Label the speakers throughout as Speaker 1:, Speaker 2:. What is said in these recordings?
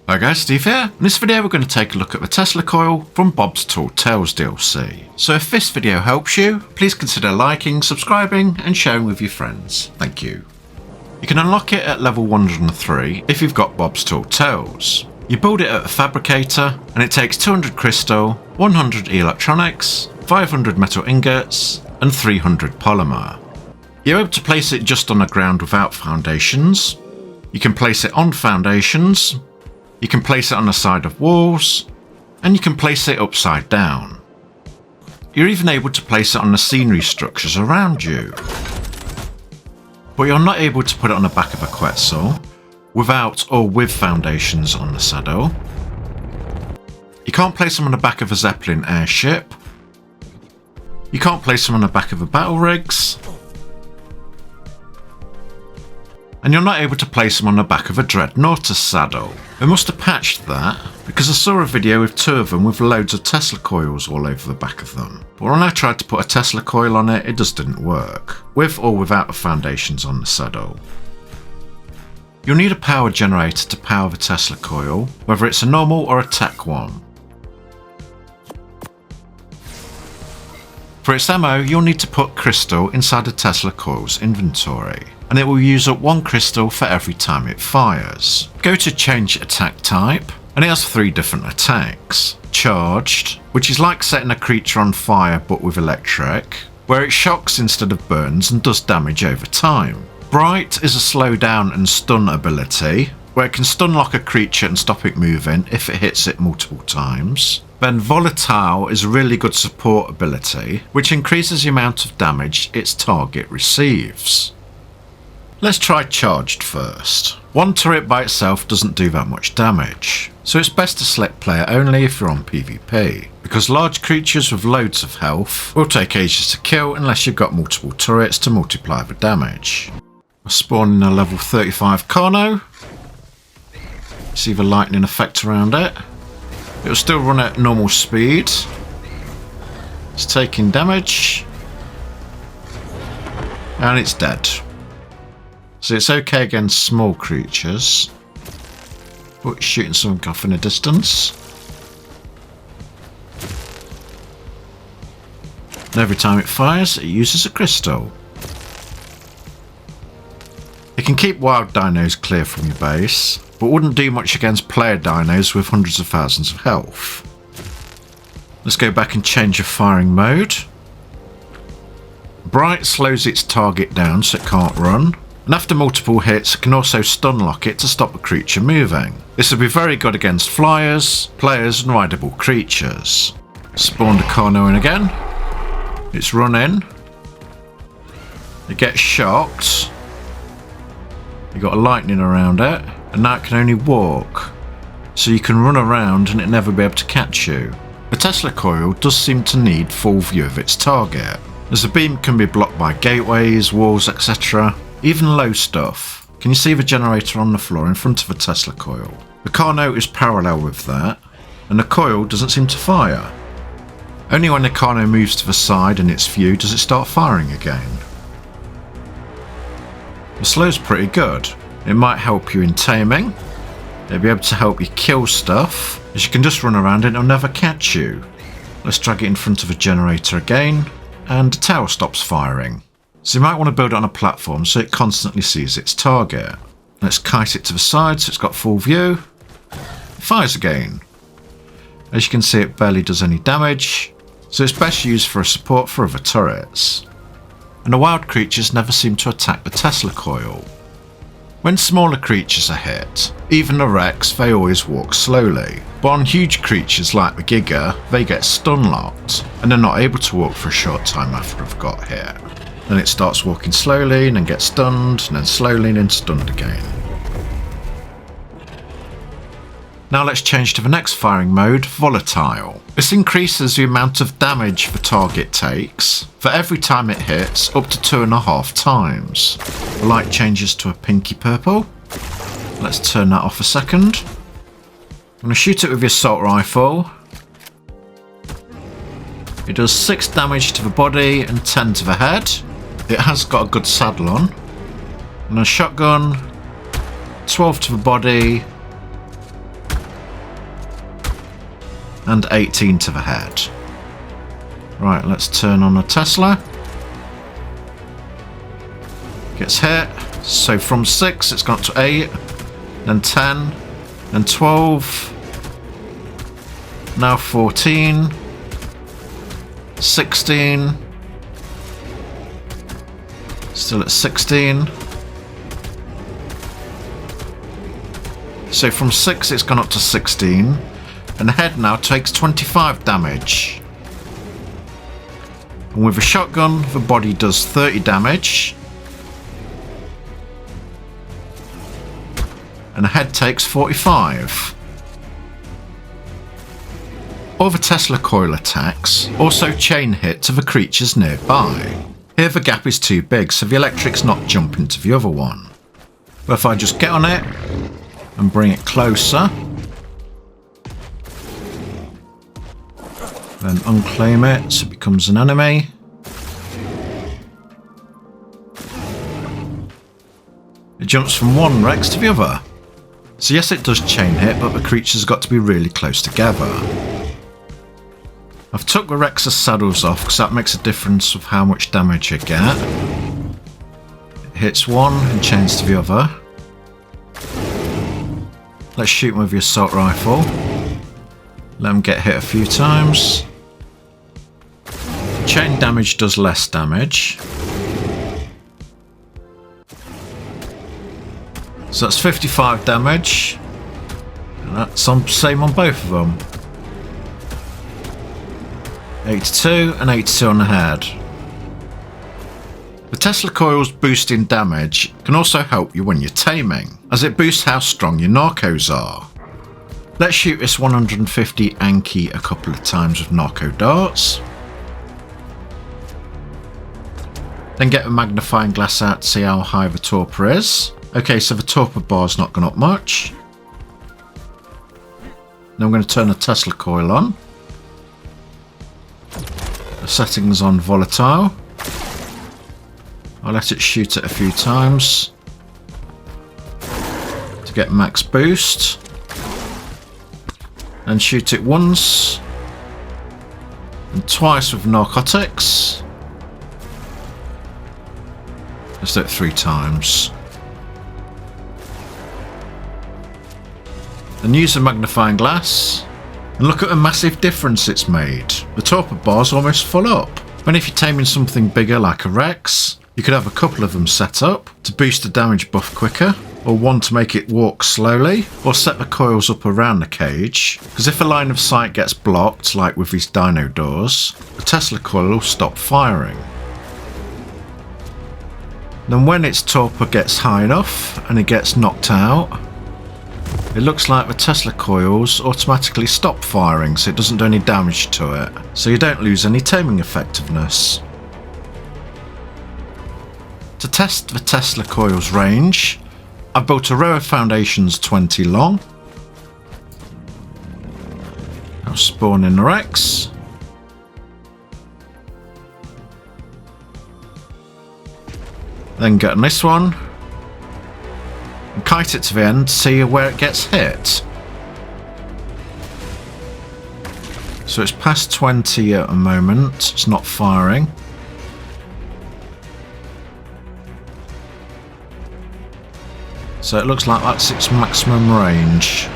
Speaker 1: Hi guys, Steve here. In this video we're going to take a look at the Tesla Coil from Bob's Tall Tales DLC. So if this video helps you, please consider liking, subscribing and sharing with your friends. Thank you. You can unlock it at level 103 if you've got Bob's Tall Tales. You build it at a fabricator and it takes 200 crystal, 100 electronics, 500 metal ingots and 300 polymer. You're able to place it just on the ground without foundations. You can place it on foundations. You can place it on the side of walls, and you can place it upside down. You're even able to place it on the scenery structures around you. But you're not able to put it on the back of a Quetzal, without or with foundations on the saddle. You can't place them on the back of a Zeppelin airship. You can't place them on the back of a battle rigs. And you're not able to place them on the back of a Dreadnoughtus saddle. They must have patched that, because I saw a video with two of them with loads of Tesla coils all over the back of them. But when I tried to put a Tesla coil on it, it just didn't work, with or without the foundations on the saddle. You'll need a power generator to power the Tesla coil, whether it's a normal or a tech one. For its ammo, you'll need to put crystal inside a Tesla coil's inventory, and it will use up 1 crystal for every time it fires. Go to change attack type, and it has 3 different attacks. Charged, which is like setting a creature on fire but with electric, where it shocks instead of burns and does damage over time. Bright is a slow down and stun ability, where it can stun lock a creature and stop it moving if it hits it multiple times. Then Volatile is a really good support ability, which increases the amount of damage its target receives. Let's try Charged first. 1 turret by itself doesn't do that much damage, so it's best to select player only if you're on PvP, because large creatures with loads of health will take ages to kill unless you've got multiple turrets to multiply the damage. I'll spawn in a level 35 Carno. See the lightning effect around it. It'll still run at normal speed. It's taking damage. And it's dead. So it's okay against small creatures. But it's shooting something off in the distance. And every time it fires, it uses a crystal. You can keep wild dinos clear from your base, but wouldn't do much against player dinos with hundreds of thousands of health. Let's go back and change your firing mode. Bright slows its target down so it can't run, and after multiple hits it can also stun lock it to stop a creature moving. This will be very good against flyers, players and rideable creatures. Spawned a Carno in again. It's running. It gets shocked. You got a lightning around it. And now it can only walk, so you can run around and it never be able to catch you. The Tesla coil does seem to need full view of its target, as the beam can be blocked by gateways, walls, etc. Even low stuff. Can you see the generator on the floor in front of the Tesla coil? The Carno is parallel with that, and the coil doesn't seem to fire. Only when the Carno moves to the side in its view does it start firing again. The slow's pretty good. It might help you in taming. It'll be able to help you kill stuff, as you can just run around and it'll never catch you. Let's drag it in front of a generator again, and the tower stops firing. So you might want to build it on a platform so it constantly sees its target. Let's kite it to the side so it's got full view. It fires again. As you can see, it barely does any damage, so it's best used for a support for other turrets. And the wild creatures never seem to attack the Tesla coil. When smaller creatures are hit, even the Rex, they always walk slowly. But on huge creatures like the Giga, they get stun locked, and they're not able to walk for a short time after they've got hit. Then it starts walking slowly, and then gets stunned, and then slowly and then stunned again. Now let's change to the next firing mode, Volatile. This increases the amount of damage the target takes for every time it hits, up to 2.5 times. The light changes to a pinky purple. Let's turn that off a second. I'm going to shoot it with your assault rifle. It does 6 damage to the body and 10 to the head. It has got a good saddle on. And a shotgun, 12 to the body, and 18 to the head. Right, let's turn on a Tesla. Gets hit. So from 6 it's gone up to 8, then 10, then 12, now 14, 16, still at 16. So from 6 it's gone up to 16, and the head now takes 25 damage. And with a shotgun the body does 30 damage. And the head takes 45. Other Tesla coil attacks also chain hit to the creatures nearby. Here the gap is too big, so the electric's not jumping to the other one. But if I just get on it and bring it closer, then unclaim it so it becomes an enemy. It jumps from one Rex to the other. So yes, it does chain hit, but the creatures got to be really close together. I've took the Rex's saddles off because that makes a difference with how much damage you get. It hits one and chains to the other. Let's shoot him with the assault rifle. Let him get hit a few times. Chain damage does less damage. So that's 55 damage, and that's the same on both of them. 82 and 82 on the head. The Tesla coil's boosting damage can also help you when you're taming, as it boosts how strong your narcos are. Let's shoot this 150 Anki a couple of times with narco darts. Then get the magnifying glass out to see how high the torpor is. Okay, so the torpor bar's not gone up much. Now I'm going to turn the Tesla coil on. The setting's on Volatile. I'll let it shoot it a few times to get max boost. And shoot it once and twice with narcotics. Let's do it 3 times. And use the magnifying glass, and look at the massive difference it's made. The torpor bar's almost full up. And if you're taming something bigger like a Rex, you could have a couple of them set up to boost the damage buff quicker, or one to make it walk slowly, or set the coils up around the cage, because if a line of sight gets blocked, like with these dino doors, the Tesla coil will stop firing. Then when its torpor gets high enough and it gets knocked out, it looks like the Tesla coils automatically stop firing, so it doesn't do any damage to it, so you don't lose any taming effectiveness. To test the Tesla coil's range, I've built a row of foundations 20 long. I'll spawn in the Rex. Then get on this one. And kite it to the end to see where it gets hit. So it's past 20 at the moment, it's not firing. So it looks like that's its maximum range.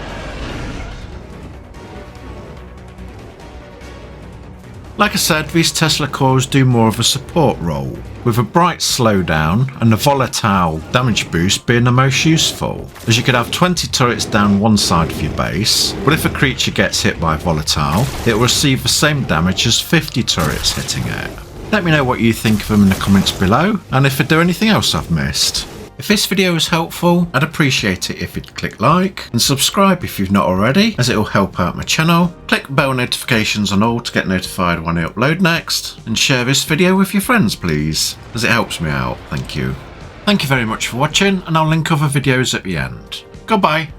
Speaker 1: Like I said, these Tesla coils do more of a support role, with a bright slowdown and the volatile damage boost being the most useful, as you could have 20 turrets down one side of your base, but if a creature gets hit by volatile, it will receive the same damage as 50 turrets hitting it. Let me know what you think of them in the comments below, and if I do anything else I've missed. If this video was helpful, I'd appreciate it if you'd click like and subscribe if you've not already, as it will help out my channel. Click bell notifications on all to get notified when I upload next, and share this video with your friends please, as it helps me out. Thank you. Thank you very much for watching, and I'll link other videos at the end. Goodbye.